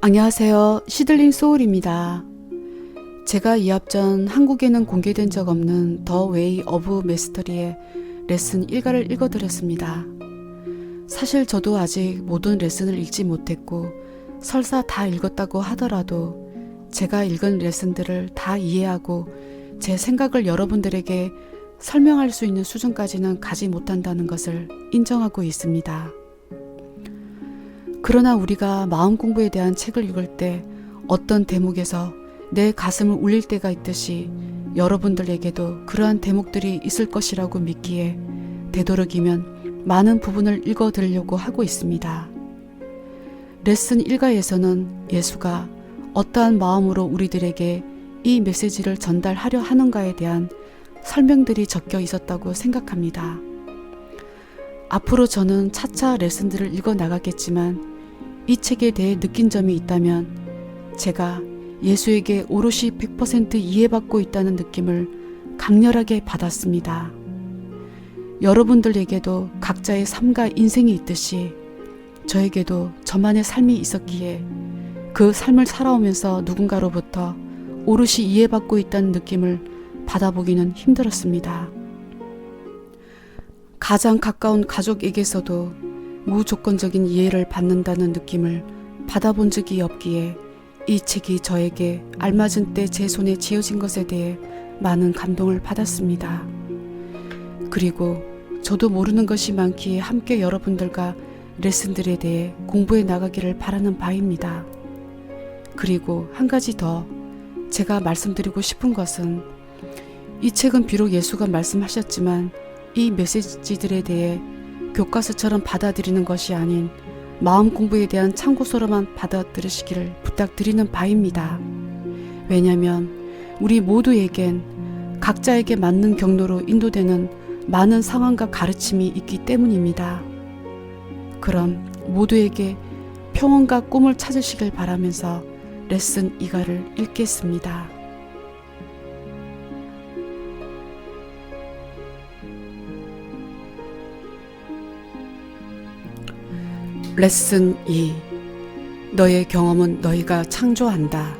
안녕하세요. 시들링 소울입니다. 제가 이합 전 한국에는 공개된 적 없는 더 웨이 오브 메스터리의 레슨 1가를 읽어드렸습니다. 사실 저도 아직 모든 레슨을 읽지 못했고 설사 다 읽었다고 하더라도 제가 읽은 레슨들을 다 이해하고 제 생각을 여러분들에게 설명할 수 있는 수준까지는 가지 못한다는 것을 인정하고 있습니다. 그러나 우리가 마음 공부에 대한 책을 읽을 때 어떤 대목에서 내 가슴을 울릴 때가 있듯이 여러분들에게도 그러한 대목들이 있을 것이라고 믿기에 되도록이면 많은 부분을 읽어드리려고 하고 있습니다. 레슨 1가에서는 예수가 어떠한 마음으로 우리들에게 이 메시지를 전달하려 하는가에 대한 설명들이 적혀 있었다고 생각합니다. 앞으로 저는 차차 레슨들을 읽어 나가겠지만 이 책에 대해 느낀 점이 있다면 제가 예수에게 오롯이 100% 이해받고 있다는 느낌을 강렬하게 받았습니다. 여러분들에게도 각자의 삶과 인생이 있듯이 저에게도 저만의 삶이 있었기에 그 삶을 살아오면서 누군가로부터 오롯이 이해받고 있다는 느낌을 받아보기는 힘들었습니다. 가장 가까운 가족에게서도 무조건적인 이해를 받는다는 느낌을 받아본 적이 없기에 이 책이 저에게 알맞은 때 제 손에 쥐어진 것에 대해 많은 감동을 받았습니다. 그리고 저도 모르는 것이 많기에 함께 여러분들과 레슨들에 대해 공부해 나가기를 바라는 바입니다. 그리고 한 가지 더 제가 말씀드리고 싶은 것은 이 책은 비록 예수가 말씀하셨지만 이 메시지들에 대해 교과서처럼 받아들이는 것이 아닌 마음 공부에 대한 참고서로만 받아들이시기를 부탁드리는 바입니다. 왜냐하면 우리 모두에겐 각자에게 맞는 경로로 인도되는 많은 상황과 가르침이 있기 때문입니다. 그럼 모두에게 평온과 꿈을 찾으시길 바라면서 레슨 2가를 읽겠습니다. 레슨 2. 너의 경험은 너희가 창조한다.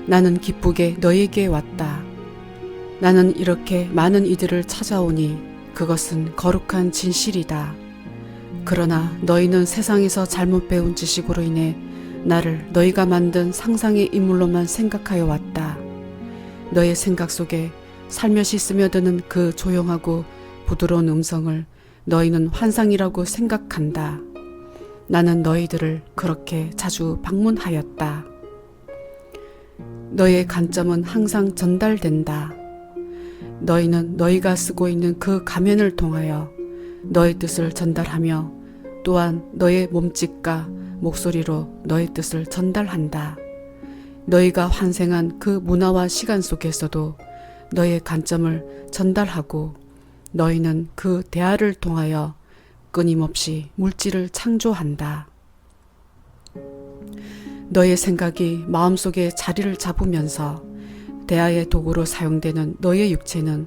나는 기쁘게 너에게 왔다. 나는 이렇게 많은 이들을 찾아오니 그것은 거룩한 진실이다. 그러나 너희는 세상에서 잘못 배운 지식으로 인해 나를 너희가 만든 상상의 인물로만 생각하여 왔다. 너의 생각 속에 살며시 스며드는 그 조용하고 부드러운 음성을 너희는 환상이라고 생각한다. 나는 너희들을 그렇게 자주 방문하였다. 너의 관점은 항상 전달된다. 너희는 너희가 쓰고 있는 그 가면을 통하여 너의 뜻을 전달하며 또한 너의 몸짓과 목소리로 너의 뜻을 전달한다. 너희가 환생한 그 문화와 시간 속에서도 너의 관점을 전달하고 너희는 그 대화를 통하여 끊임없이 물질을 창조한다. 너의 생각이 마음속에 자리를 잡으면서 대화의 도구로 사용되는 너의 육체는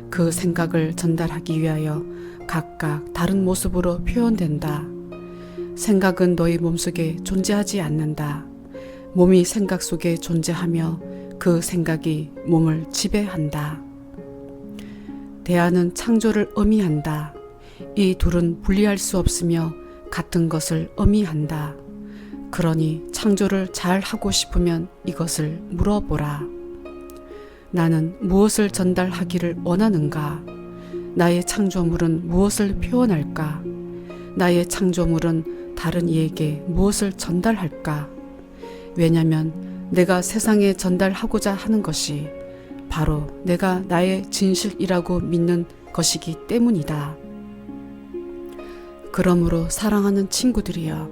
그 생각을 전달하기 위하여 각각 다른 모습으로 표현된다. 생각은 너의 몸속에 존재하지 않는다. 몸이 생각 속에 존재하며 그 생각이 몸을 지배한다. 대화는 창조를 의미한다. 이 둘은 분리할 수 없으며 같은 것을 의미한다. 그러니 창조를 잘 하고 싶으면 이것을 물어보라. 나는 무엇을 전달하기를 원하는가? 나의 창조물은 무엇을 표현할까? 나의 창조물은 다른 이에게 무엇을 전달할까? 왜냐하면 내가 세상에 전달하고자 하는 것이 바로 내가 나의 진실이라고 믿는 것이기 때문이다. 그러므로 사랑하는 친구들이여,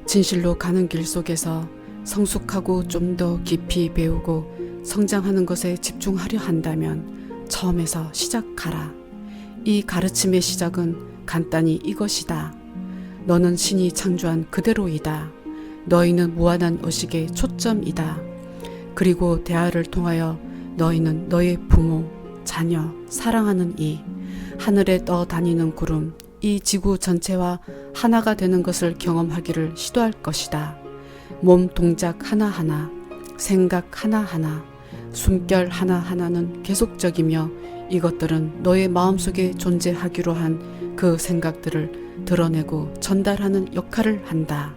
진실로 가는 길 속에서 성숙하고 좀 더 깊이 배우고 성장하는 것에 집중하려 한다면 처음에서 시작하라. 이 가르침의 시작은 간단히 이것이다. 너는 신이 창조한 그대로이다. 너희는 무한한 의식의 초점이다. 그리고 대화를 통하여 너희는 너의 부모, 자녀, 사랑하는 이, 하늘에 떠다니는 구름, 이 지구 전체와 하나가 되는 것을 경험하기를 시도할 것이다. 몸 동작 하나하나, 생각 하나하나, 숨결 하나하나는 계속적이며 이것들은 너의 마음속에 존재하기로 한 그 생각들을 드러내고 전달하는 역할을 한다.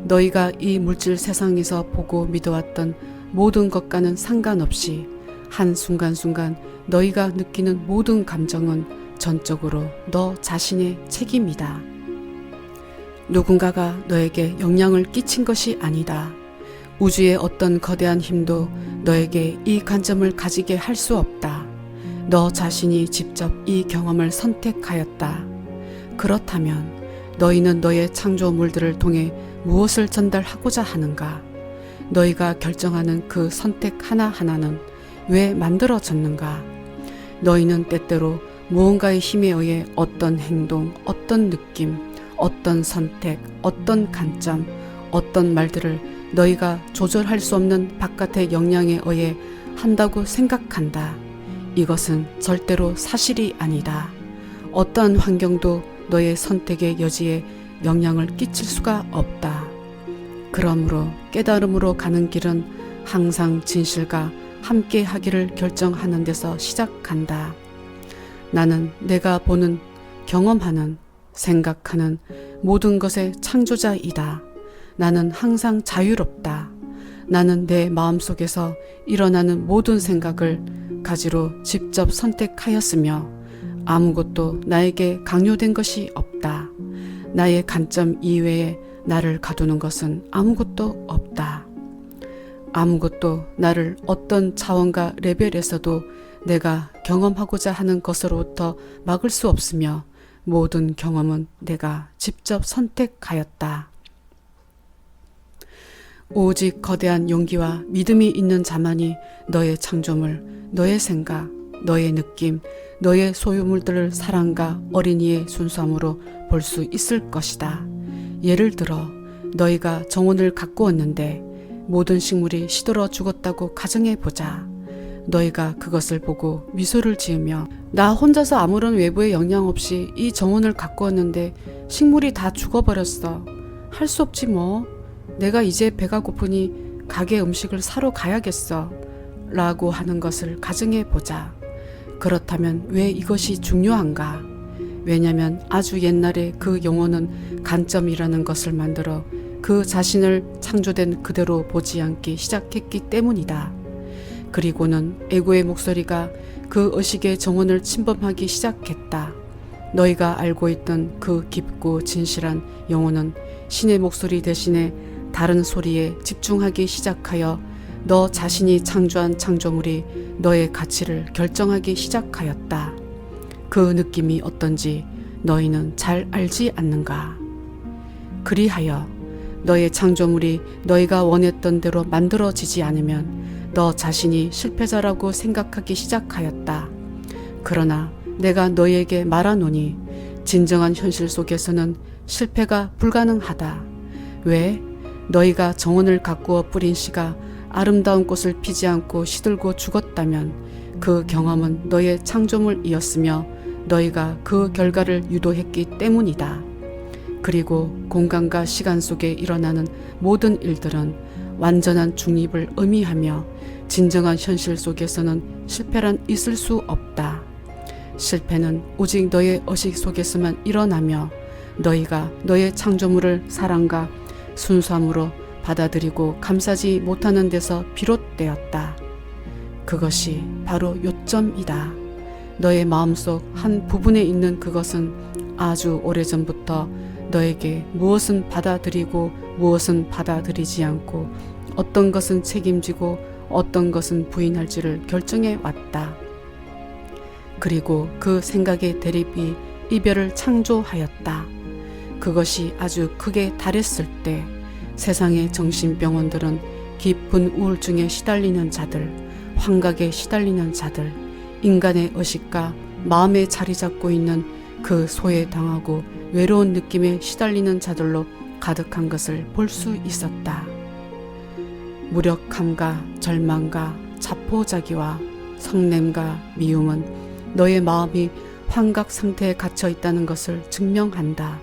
너희가 이 물질 세상에서 보고 믿어왔던 모든 것과는 상관없이 한 순간순간 너희가 느끼는 모든 감정은 전적으로 너 자신의 책임이다. 누군가가 너에게 영향을 끼친 것이 아니다. 우주의 어떤 거대한 힘도 너에게 이 관점을 가지게 할 수 없다. 너 자신이 직접 이 경험을 선택하였다. 그렇다면 너희는 너의 창조물들을 통해 무엇을 전달하고자 하는가? 너희가 결정하는 그 선택 하나하나는 왜 만들어졌는가? 너희는 때때로 무언가의 힘에 의해 어떤 행동, 어떤 느낌, 어떤 선택, 어떤 관점, 어떤 말들을 너희가 조절할 수 없는 바깥의 영향에 의해 한다고 생각한다. 이것은 절대로 사실이 아니다. 어떠한 환경도 너의 선택의 여지에 영향을 끼칠 수가 없다. 그러므로 깨달음으로 가는 길은 항상 진실과 함께 하기를 결정하는 데서 시작한다. 나는 내가 보는, 경험하는, 생각하는 모든 것의 창조자이다. 나는 항상 자유롭다. 나는 내 마음속에서 일어나는 모든 생각을 가지로 직접 선택하였으며 아무것도 나에게 강요된 것이 없다. 나의 관점 이외에 나를 가두는 것은 아무것도 없다. 아무것도 나를 어떤 차원과 레벨에서도 내가 경험하고자 하는 것으로부터 막을 수 없으며 모든 경험은 내가 직접 선택하였다. 오직 거대한 용기와 믿음이 있는 자만이 너의 창조물, 너의 생각, 너의 느낌, 너의 소유물들을 사랑과 어린이의 순수함으로 볼 수 있을 것이다. 예를 들어 너희가 정원을 가꾸었는데 모든 식물이 시들어 죽었다고 가정해보자. 너희가 그것을 보고 미소를 지으며 나 혼자서 아무런 외부의 영향 없이 이 정원을 가꾸었는데 식물이 다 죽어버렸어. 할 수 없지 뭐. 내가 이제 배가 고프니 가게 음식을 사러 가야겠어. 라고 하는 것을 가정해보자. 그렇다면 왜 이것이 중요한가? 왜냐면 아주 옛날에 그 영혼은 관점이라는 것을 만들어 그 자신을 창조된 그대로 보지 않기 시작했기 때문이다. 그리고는 에고의 목소리가 그 의식의 정원을 침범하기 시작했다. 너희가 알고 있던 그 깊고 진실한 영혼은 신의 목소리 대신에 다른 소리에 집중하기 시작하여 너 자신이 창조한 창조물이 너의 가치를 결정하기 시작하였다. 그 느낌이 어떤지 너희는 잘 알지 않는가? 그리하여 너의 창조물이 너희가 원했던 대로 만들어지지 않으면 너 자신이 실패자라고 생각하기 시작하였다. 그러나 내가 너희에게 말하노니 진정한 현실 속에서는 실패가 불가능하다. 왜? 너희가 정원을 가꾸어 뿌린 씨가 아름다운 꽃을 피지 않고 시들고 죽었다면 그 경험은 너의 창조물이었으며 너희가 그 결과를 유도했기 때문이다. 그리고 공간과 시간 속에 일어나는 모든 일들은 완전한 중립을 의미하며 진정한 현실 속에서는 실패란 있을 수 없다. 실패는 오직 너의 의식 속에서만 일어나며 너희가 너의 창조물을 사랑과 순수함으로 받아들이고 감싸지 못하는 데서 비롯되었다. 그것이 바로 요점이다. 너의 마음속 한 부분에 있는 그것은 아주 오래전부터 너에게 무엇은 받아들이고 무엇은 받아들이지 않고 어떤 것은 책임지고 어떤 것은 부인할지를 결정해 왔다. 그리고 그 생각의 대립이 이별을 창조하였다. 그것이 아주 크게 달했을 때 세상의 정신병원들은 깊은 우울증에 시달리는 자들, 환각에 시달리는 자들, 인간의 의식과 마음에 자리 잡고 있는 그 소외당하고 외로운 느낌에 시달리는 자들로 가득한 것을 볼 수 있었다. 무력함과 절망과 자포자기와 성냄과 미움은 너의 마음이 환각 상태에 갇혀 있다는 것을 증명한다.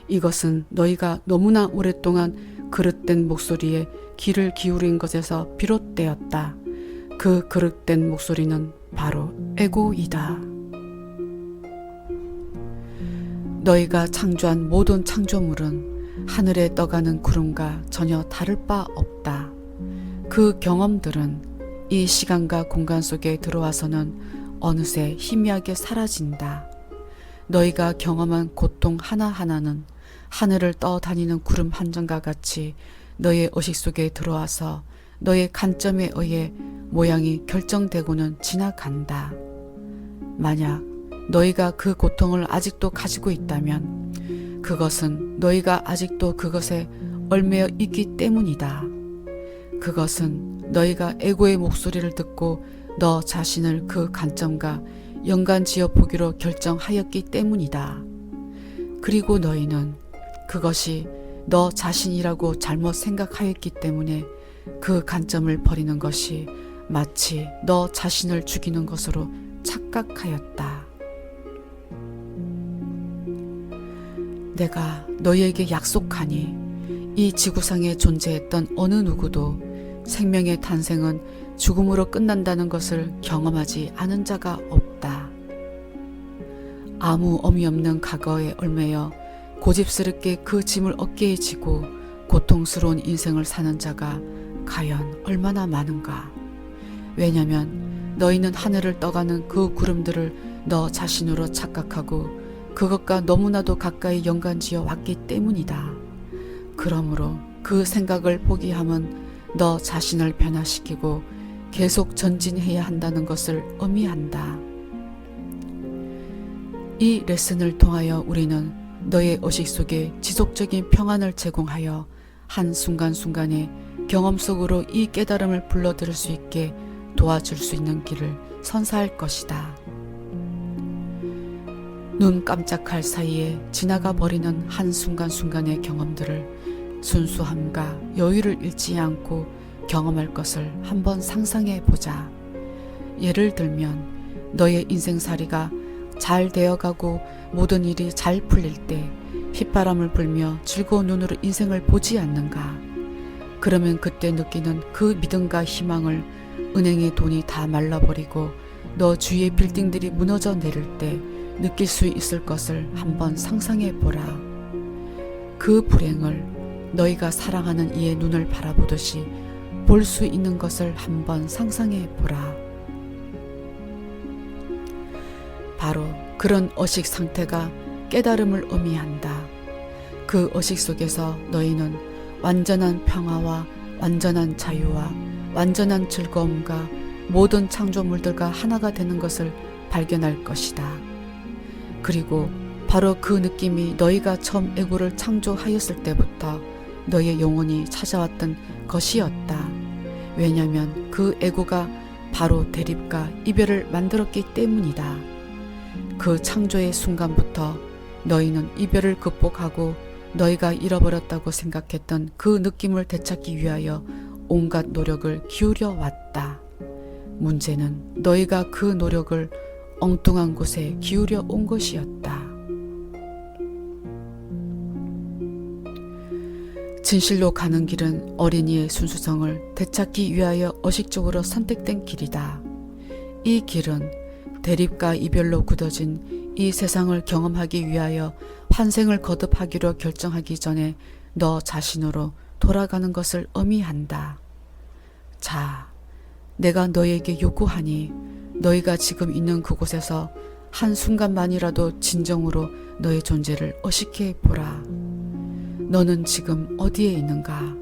이것은 너희가 너무나 오랫동안 그릇된 목소리에 귀를 기울인 것에서 비롯되었다. 그 그릇된 목소리는 바로 에고이다. 너희가 창조한 모든 창조물은 하늘에 떠가는 구름과 전혀 다를 바 없다. 그 경험들은 이 시간과 공간 속에 들어와서는 어느새 희미하게 사라진다. 너희가 경험한 고통 하나하나는 하늘을 떠다니는 구름 한 점과 같이 너의 의식 속에 들어와서 너의 관점에 의해 모양이 결정되고는 지나간다. 만약 너희가 그 고통을 아직도 가지고 있다면 그것은 너희가 아직도 그것에 얽매여 있기 때문이다. 그것은 너희가 에고의 목소리를 듣고 너 자신을 그 관점과 연관지어 보기로 결정하였기 때문이다. 그리고 너희는 그것이 너 자신이라고 잘못 생각하였기 때문에 그 관점을 버리는 것이 마치 너 자신을 죽이는 것으로 착각하였다. 내가 너희에게 약속하니 이 지구상에 존재했던 어느 누구도 생명의 탄생은 죽음으로 끝난다는 것을 경험하지 않은 자가 없다. 아무 의미 없는 과거에 얽매여 고집스럽게 그 짐을 어깨에 지고 고통스러운 인생을 사는 자가 과연 얼마나 많은가. 왜냐면 너희는 하늘을 떠가는 그 구름들을 너 자신으로 착각하고 그것과 너무나도 가까이 연관지어 왔기 때문이다. 그러므로 그 생각을 포기함은 너 자신을 변화시키고 계속 전진해야 한다는 것을 의미한다. 이 레슨을 통하여 우리는 너의 의식 속에 지속적인 평안을 제공하여 한순간순간의 경험 속으로 이 깨달음을 불러들일 수 있게 도와줄 수 있는 길을 선사할 것이다. 눈 깜짝할 사이에 지나가 버리는 한순간순간의 경험들을 순수함과 여유를 잃지 않고 경험할 것을 한번 상상해 보자. 예를 들면 너의 인생살이가 잘 되어가고 모든 일이 잘 풀릴 때 휘바람을 불며 즐거운 눈으로 인생을 보지 않는가? 그러면 그때 느끼는 그 믿음과 희망을 은행의 돈이 다 말라버리고 너 주위의 빌딩들이 무너져 내릴 때 느낄 수 있을 것을 한번 상상해 보라. 그 불행을 너희가 사랑하는 이의 눈을 바라보듯이 볼 수 있는 것을 한번 상상해 보라. 바로 그런 의식 상태가 깨달음을 의미한다. 그 의식 속에서 너희는 완전한 평화와 완전한 자유와 완전한 즐거움과 모든 창조물들과 하나가 되는 것을 발견할 것이다. 그리고 바로 그 느낌이 너희가 처음 에고를 창조하였을 때부터 너의 영혼이 찾아왔던 것이었다. 왜냐하면 그 에고가 바로 대립과 이별을 만들었기 때문이다. 그 창조의 순간부터 너희는 이별을 극복하고 너희가 잃어버렸다고 생각했던 그 느낌을 되찾기 위하여 온갖 노력을 기울여 왔다. 문제는 너희가 그 노력을 엉뚱한 곳에 기울여 온 것이었다. 진실로 가는 길은 어린이의 순수성을 되찾기 위하여 의식적으로 선택된 길이다. 이 길은 대립과 이별로 굳어진 이 세상을 경험하기 위하여 환생을 거듭하기로 결정하기 전에 너 자신으로 돌아가는 것을 의미한다. 자, 내가 너에게 요구하니 너희가 지금 있는 그곳에서 한순간만이라도 진정으로 너의 존재를 의식해 보라. 너는 지금 어디에 있는가?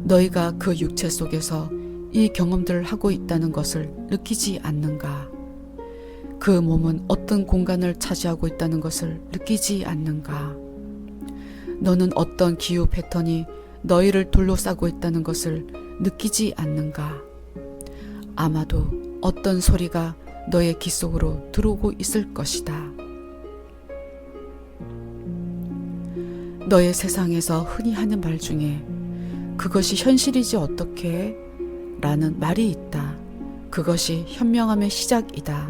너희가 그 육체 속에서 이 경험들을 하고 있다는 것을 느끼지 않는가? 그 몸은 어떤 공간을 차지하고 있다는 것을 느끼지 않는가? 너는 어떤 기후 패턴이 너희를 둘러싸고 있다는 것을 느끼지 않는가? 아마도 어떤 소리가 너의 귀 속으로 들어오고 있을 것이다. 너의 세상에서 흔히 하는 말 중에 그것이 현실이지 어떻게? 라는 말이 있다. 그것이 현명함의 시작이다.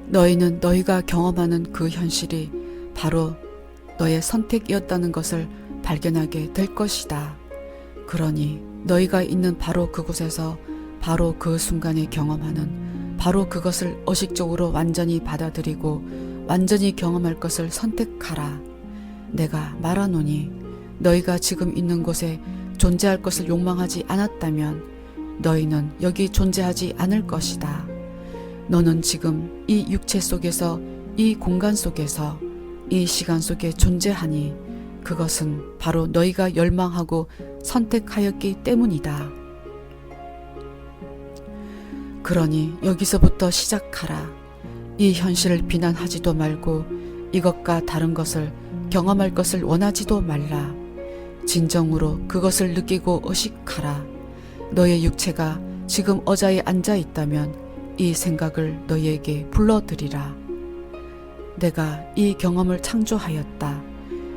너희는 너희가 경험하는 그 현실이 바로 너의 선택이었다는 것을 발견하게 될 것이다. 그러니 너희가 있는 바로 그곳에서 바로 그 순간에 경험하는 바로 그것을 의식적으로 완전히 받아들이고 완전히 경험할 것을 선택하라. 내가 말하노니 너희가 지금 있는 곳에 존재할 것을 욕망하지 않았다면 너희는 여기 존재하지 않을 것이다. 너는 지금 이 육체 속에서 이 공간 속에서 이 시간 속에 존재하니 그것은 바로 너희가 열망하고 선택하였기 때문이다. 그러니 여기서부터 시작하라. 이 현실을 비난하지도 말고 이것과 다른 것을 경험할 것을 원하지도 말라. 진정으로 그것을 느끼고 의식하라. 너의 육체가 지금 의자에 앉아 있다면 이 생각을 너희에게 불러들이라. 내가 이 경험을 창조하였다.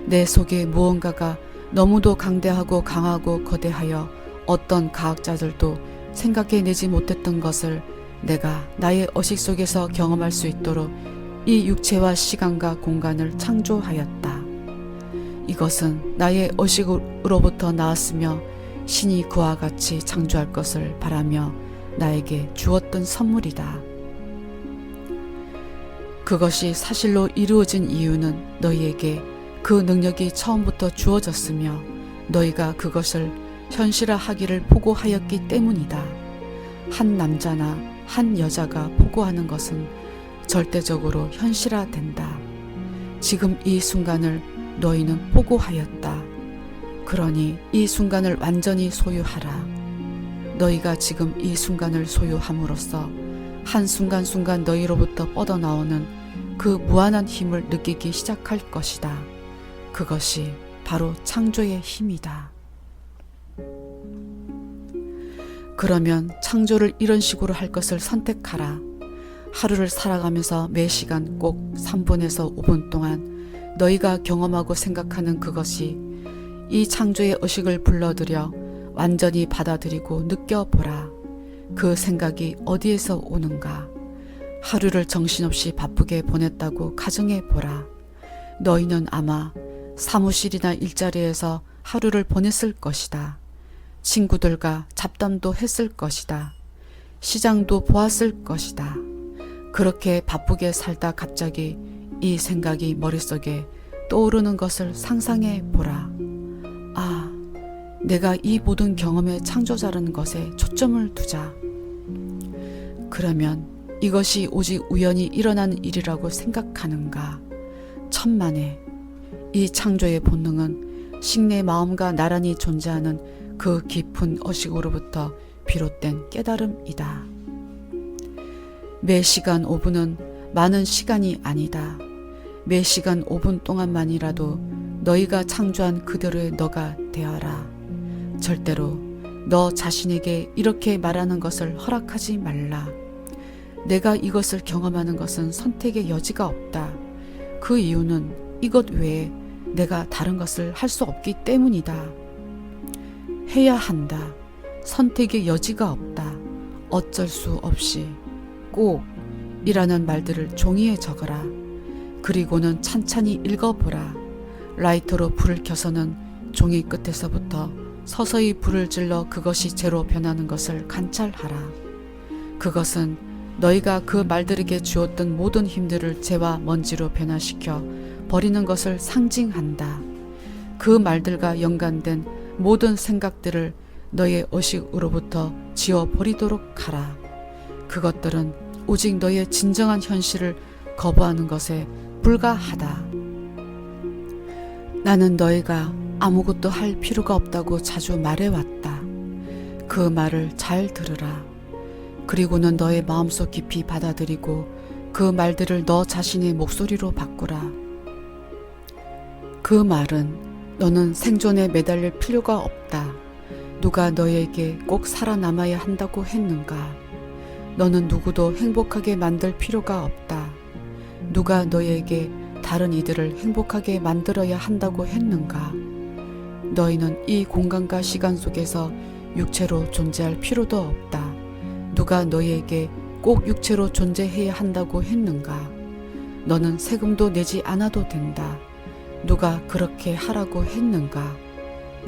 내 속에 무언가가 너무도 강대하고 강하고 거대하여 어떤 과학자들도 생각해내지 못했던 것을 내가 나의 의식 속에서 경험할 수 있도록 이 육체와 시간과 공간을 창조하였다. 이것은 나의 의식으로부터 나왔으며 신이 그와 같이 창조할 것을 바라며 나에게 주었던 선물이다. 그것이 사실로 이루어진 이유는 너희에게 그 능력이 처음부터 주어졌으며 너희가 그것을 현실화하기를 포고하였기 때문이다. 한 남자나 한 여자가 포고하는 것은 절대적으로 현실화된다. 지금 이 순간을 너희는 포고하였다. 그러니 이 순간을 완전히 소유하라. 너희가 지금 이 순간을 소유함으로써 한 순간순간 너희로부터 뻗어나오는 그 무한한 힘을 느끼기 시작할 것이다. 그것이 바로 창조의 힘이다. 그러면 창조를 이런 식으로 할 것을 선택하라. 하루를 살아가면서 매 시간 꼭 3분에서 5분 동안 너희가 경험하고 생각하는 그것이 이 창조의 의식을 불러들여 완전히 받아들이고 느껴보라. 그 생각이 어디에서 오는가? 하루를 정신없이 바쁘게 보냈다고 가정해보라. 너희는 아마 사무실이나 일자리에서 하루를 보냈을 것이다. 친구들과 잡담도 했을 것이다. 시장도 보았을 것이다. 그렇게 바쁘게 살다 갑자기 이 생각이 머릿속에 떠오르는 것을 상상해 보라. 아, 내가 이 모든 경험의 창조자라는 것에 초점을 두자. 그러면 이것이 오직 우연히 일어난 일이라고 생각하는가? 천만에 이 창조의 본능은 식내 마음과 나란히 존재하는 그 깊은 의식으로부터 비롯된 깨달음이다. 매 시간 5분은 많은 시간이 아니다. 매 시간 5분 동안만이라도 너희가 창조한 그대로의 너가 되어라. 절대로 너 자신에게 이렇게 말하는 것을 허락하지 말라. 내가 이것을 경험하는 것은 선택의 여지가 없다. 그 이유는 이것 외에 내가 다른 것을 할 수 없기 때문이다. 해야 한다. 선택의 여지가 없다. 어쩔 수 없이 꼭 이라는 말들을 종이에 적어라. 그리고는 찬찬히 읽어보라. 라이터로 불을 켜서는 종이 끝에서부터 서서히 불을 질러 그것이 재로 변하는 것을 관찰하라. 그것은 너희가 그 말들에게 주었던 모든 힘들을 재와 먼지로 변화시켜 버리는 것을 상징한다. 그 말들과 연관된 모든 생각들을 너의 의식으로부터 지워버리도록 하라. 그것들은 오직 너의 진정한 현실을 거부하는 것에 불과하다. 나는 너희가 아무것도 할 필요가 없다고 자주 말해왔다. 그 말을 잘 들으라. 그리고는 너의 마음속 깊이 받아들이고 그 말들을 너 자신의 목소리로 바꾸라. 그 말은 너는 생존에 매달릴 필요가 없다. 누가 너에게 꼭 살아남아야 한다고 했는가? 너는 누구도 행복하게 만들 필요가 없다. 누가 너에게 다른 이들을 행복하게 만들어야 한다고 했는가? 너희는 이 공간과 시간 속에서 육체로 존재할 필요도 없다. 누가 너희에게 꼭 육체로 존재해야 한다고 했는가? 너는 세금도 내지 않아도 된다. 누가 그렇게 하라고 했는가?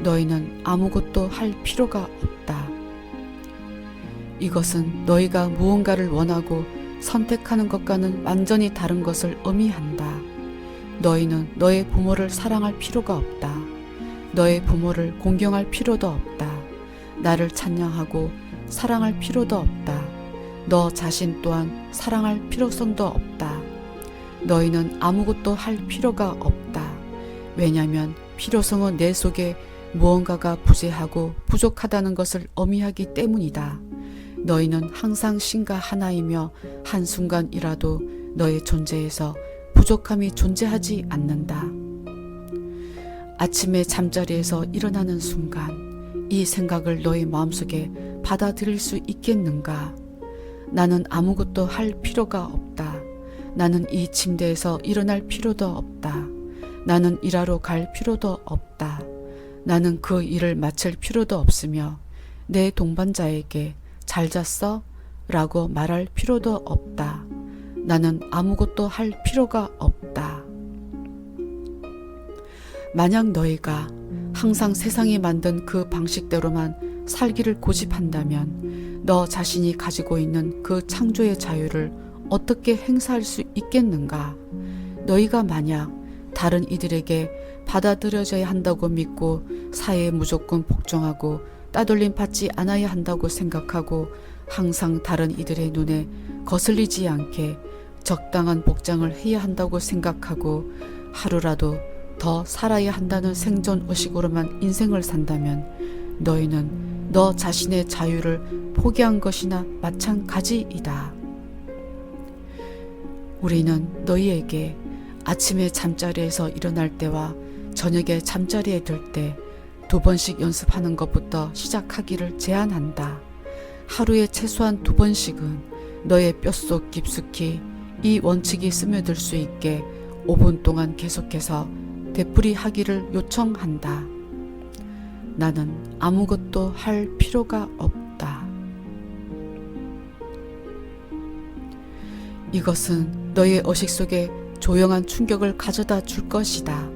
너희는 아무것도 할 필요가 없다. 이것은 너희가 무언가를 원하고 선택하는 것과는 완전히 다른 것을 의미한다. 너희는 너의 부모를 사랑할 필요가 없다. 너의 부모를 공경할 필요도 없다. 나를 찬양하고 사랑할 필요도 없다. 너 자신 또한 사랑할 필요성도 없다. 너희는 아무것도 할 필요가 없다. 왜냐하면 필요성은 내 속에 무언가가 부재하고 부족하다는 것을 의미하기 때문이다. 너희는 항상 신과 하나이며 한순간이라도 너의 존재에서 부족함이 존재하지 않는다. 아침에 잠자리에서 일어나는 순간 이 생각을 너의 마음속에 받아들일 수 있겠는가? 나는 아무것도 할 필요가 없다. 나는 이 침대에서 일어날 필요도 없다. 나는 일하러 갈 필요도 없다. 나는 그 일을 마칠 필요도 없으며 내 동반자에게 잘 잤어? 라고 말할 필요도 없다. 나는 아무것도 할 필요가 없다. 만약 너희가 항상 세상이 만든 그 방식대로만 살기를 고집한다면 너 자신이 가지고 있는 그 창조의 자유를 어떻게 행사할 수 있겠는가? 너희가 만약 다른 이들에게 받아들여져야 한다고 믿고 사회에 무조건 복종하고 따돌림 받지 않아야 한다고 생각하고 항상 다른 이들의 눈에 거슬리지 않게 적당한 복장을 해야 한다고 생각하고 하루라도 더 살아야 한다는 생존 의식으로만 인생을 산다면 너희는 너 자신의 자유를 포기한 것이나 마찬가지이다. 우리는 너희에게 아침에 잠자리에서 일어날 때와 저녁에 잠자리에 들 때 2번씩 연습하는 것부터 시작하기를 제안한다. 하루에 최소한 2번씩은 너의 뼛속 깊숙이 이 원칙이 스며들 수 있게 5분 동안 계속해서 되풀이하기를 요청한다. 나는 아무것도 할 필요가 없다. 이것은 너의 의식 속에 조용한 충격을 가져다 줄 것이다.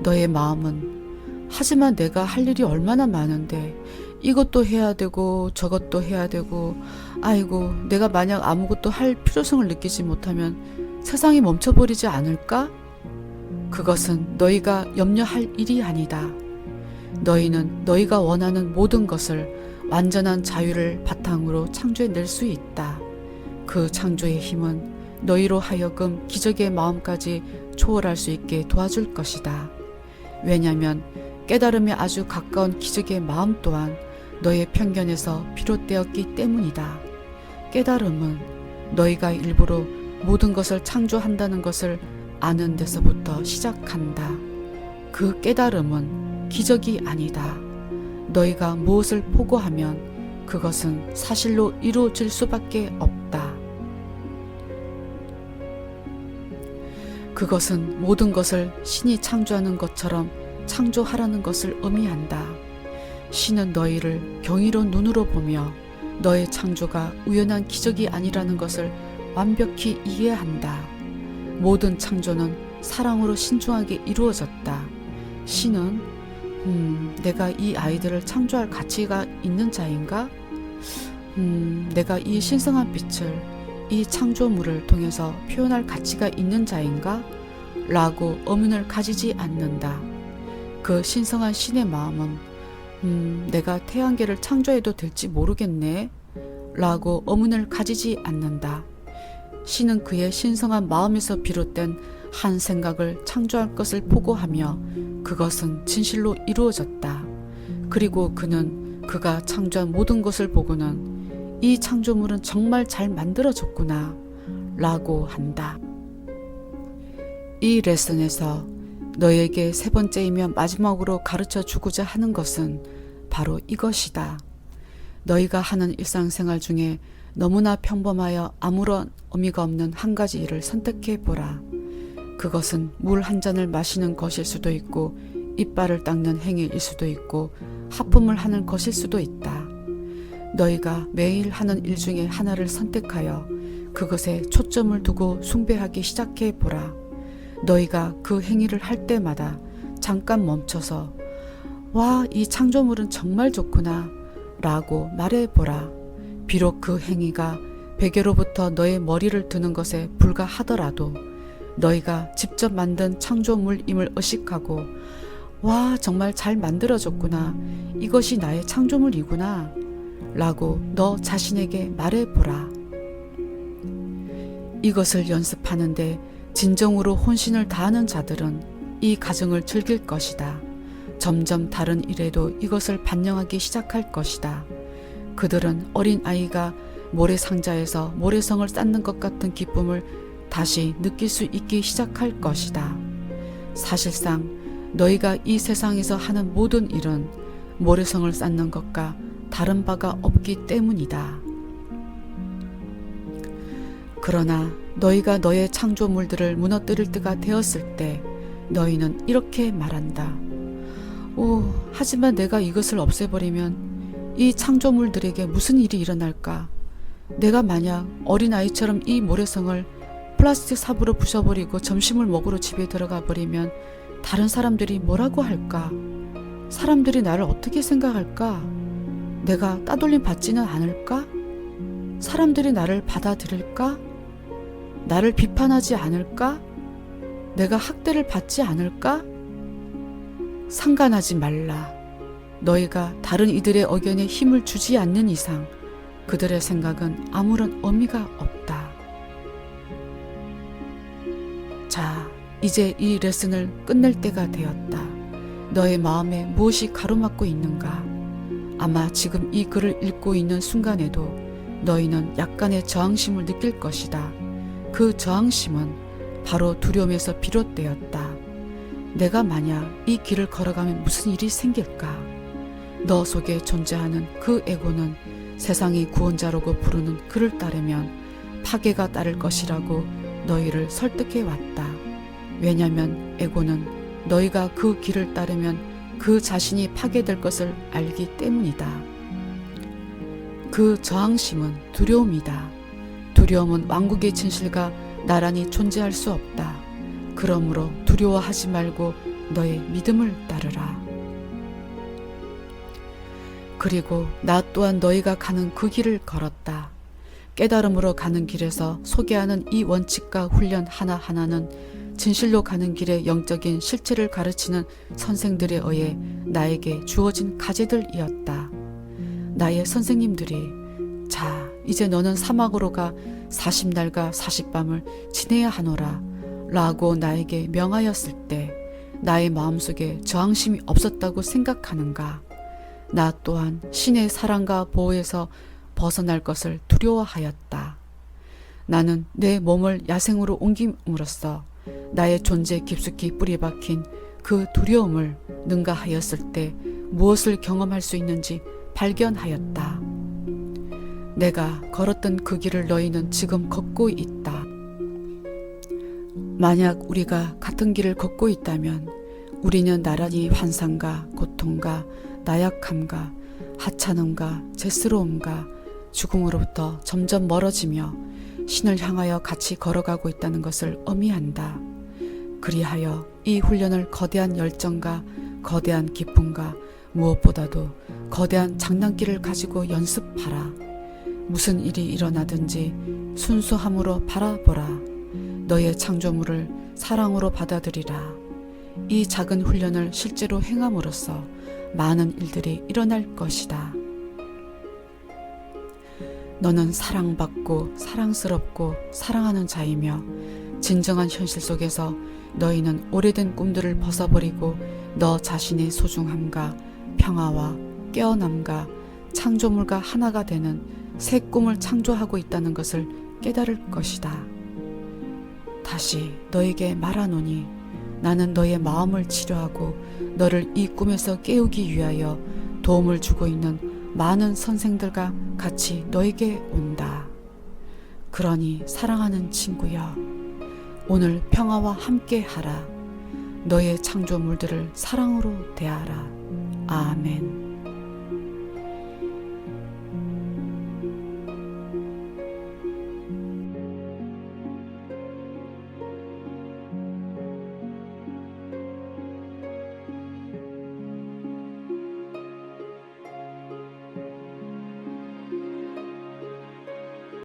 너의 마음은 하지만 내가 할 일이 얼마나 많은데 이것도 해야 되고 저것도 해야 되고 아이고 내가 만약 아무것도 할 필요성을 느끼지 못하면 세상이 멈춰버리지 않을까? 그것은 너희가 염려할 일이 아니다. 너희는 너희가 원하는 모든 것을 완전한 자유를 바탕으로 창조해낼 수 있다. 그 창조의 힘은 너희로 하여금 기적의 마음까지 초월할 수 있게 도와줄 것이다. 왜냐하면 깨달음에 아주 가까운 기적의 마음 또한 너의 편견에서 비롯되었기 때문이다. 깨달음은 너희가 일부러 모든 것을 창조한다는 것을 아는 데서부터 시작한다. 그 깨달음은 기적이 아니다. 너희가 무엇을 포고하면 그것은 사실로 이루어질 수밖에 없다. 그것은 모든 것을 신이 창조하는 것처럼 창조하라는 것을 의미한다. 신은 너희를 경이로운 눈으로 보며 너의 창조가 우연한 기적이 아니라는 것을 완벽히 이해한다. 모든 창조는 사랑으로 신중하게 이루어졌다. 신은 내가 이 아이들을 창조할 가치가 있는 자인가? 내가 이 신성한 빛을 이 창조물을 통해서 표현할 가치가 있는 자인가? 라고 의문을 가지지 않는다. 그 신성한 신의 마음은 내가 태양계를 창조해도 될지 모르겠네 라고 의문을 가지지 않는다. 신은 그의 신성한 마음에서 비롯된 한 생각을 창조할 것을 포고하며 그것은 진실로 이루어졌다. 그리고 그는 그가 창조한 모든 것을 보고는 이 창조물은 정말 잘 만들어졌구나 라고 한다. 이 레슨에서 너에게 3번째이며 마지막으로 가르쳐 주고자 하는 것은 바로 이것이다. 너희가 하는 일상생활 중에 너무나 평범하여 아무런 의미가 없는 한 가지 일을 선택해 보라. 그것은 물 한 잔을 마시는 것일 수도 있고 이빨을 닦는 행위일 수도 있고 하품을 하는 것일 수도 있다. 너희가 매일 하는 일 중에 하나를 선택하여 그것에 초점을 두고 숭배하기 시작해 보라. 너희가 그 행위를 할 때마다 잠깐 멈춰서 와, 이 창조물은 정말 좋구나 라고 말해보라. 비록 그 행위가 베개로부터 너의 머리를 드는 것에 불과하더라도 너희가 직접 만든 창조물임을 의식하고 와, 정말 잘 만들어졌구나, 이것이 나의 창조물이구나 라고 너 자신에게 말해보라. 이것을 연습하는데 진정으로 혼신을 다하는 자들은 이 과정을 즐길 것이다. 점점 다른 일에도 이것을 반영하기 시작할 것이다. 그들은 어린 아이가 모래상자에서 모래성을 쌓는 것 같은 기쁨을 다시 느낄 수 있기 시작할 것이다. 사실상 너희가 이 세상에서 하는 모든 일은 모래성을 쌓는 것과 다른 바가 없기 때문이다. 그러나 너희가 너의 창조물들을 무너뜨릴 때가 되었을 때 너희는 이렇게 말한다. 오, 하지만 내가 이것을 없애버리면 이 창조물들에게 무슨 일이 일어날까? 내가 만약 어린아이처럼 이 모래성을 플라스틱 삽으로 부셔버리고 점심을 먹으러 집에 들어가 버리면 다른 사람들이 뭐라고 할까? 사람들이 나를 어떻게 생각할까? 내가 따돌림 받지는 않을까? 사람들이 나를 받아들일까? 나를 비판하지 않을까? 내가 학대를 받지 않을까? 상관하지 말라. 너희가 다른 이들의 의견에 힘을 주지 않는 이상 그들의 생각은 아무런 의미가 없다. 자, 이제 이 레슨을 끝낼 때가 되었다. 너의 마음에 무엇이 가로막고 있는가? 아마 지금 이 글을 읽고 있는 순간에도 너희는 약간의 저항심을 느낄 것이다. 그 저항심은 바로 두려움에서 비롯되었다. 내가 만약 이 길을 걸어가면 무슨 일이 생길까? 너 속에 존재하는 그 에고는 세상이 구원자라고 부르는 그를 따르면 파괴가 따를 것이라고 너희를 설득해 왔다. 왜냐하면 에고는 너희가 그 길을 따르면 그 자신이 파괴될 것을 알기 때문이다. 그 저항심은 두려움이다. 두려움은 왕국의 진실과 나란히 존재할 수 없다. 그러므로 두려워하지 말고 너의 믿음을 따르라. 그리고 나 또한 너희가 가는 그 길을 걸었다. 깨달음으로 가는 길에서 소개하는 이 원칙과 훈련 하나하나는 진실로 가는 길의 영적인 실체를 가르치는 선생들에 의해 나에게 주어진 과제들이었다. 나의 선생님들이 자, 이제 너는 사막으로 가 40날과 40밤을 지내야 하노라 라고 나에게 명하였을 때 나의 마음속에 저항심이 없었다고 생각하는가? 나 또한 신의 사랑과 보호에서 벗어날 것을 두려워하였다. 나는 내 몸을 야생으로 옮김으로써 나의 존재 깊숙이 뿌리 박힌 그 두려움을 능가하였을 때 무엇을 경험할 수 있는지 발견하였다. 내가 걸었던 그 길을 너희는 지금 걷고 있다. 만약 우리가 같은 길을 걷고 있다면 우리는 나란히 환상과 고통과 나약함과 하찮음과 죄스러움과 죽음으로부터 점점 멀어지며 신을 향하여 같이 걸어가고 있다는 것을 의미한다. 그리하여 이 훈련을 거대한 열정과 거대한 기쁨과 무엇보다도 거대한 장난기를 가지고 연습하라. 무슨 일이 일어나든지 순수함으로 바라보라. 너의 창조물을 사랑으로 받아들이라. 이 작은 훈련을 실제로 행함으로써 많은 일들이 일어날 것이다. 너는 사랑받고 사랑스럽고 사랑하는 자이며 진정한 현실 속에서 너희는 오래된 꿈들을 벗어버리고 너 자신의 소중함과 평화와 깨어남과 창조물과 하나가 되는 새 꿈을 창조하고 있다는 것을 깨달을 것이다. 다시 너에게 말하노니 나는 너의 마음을 치료하고 너를 이 꿈에서 깨우기 위하여 도움을 주고 있는 많은 선생들과 같이 너에게 온다. 그러니 사랑하는 친구여, 오늘 평화와 함께 하라. 너의 창조물들을 사랑으로 대하라. 아멘.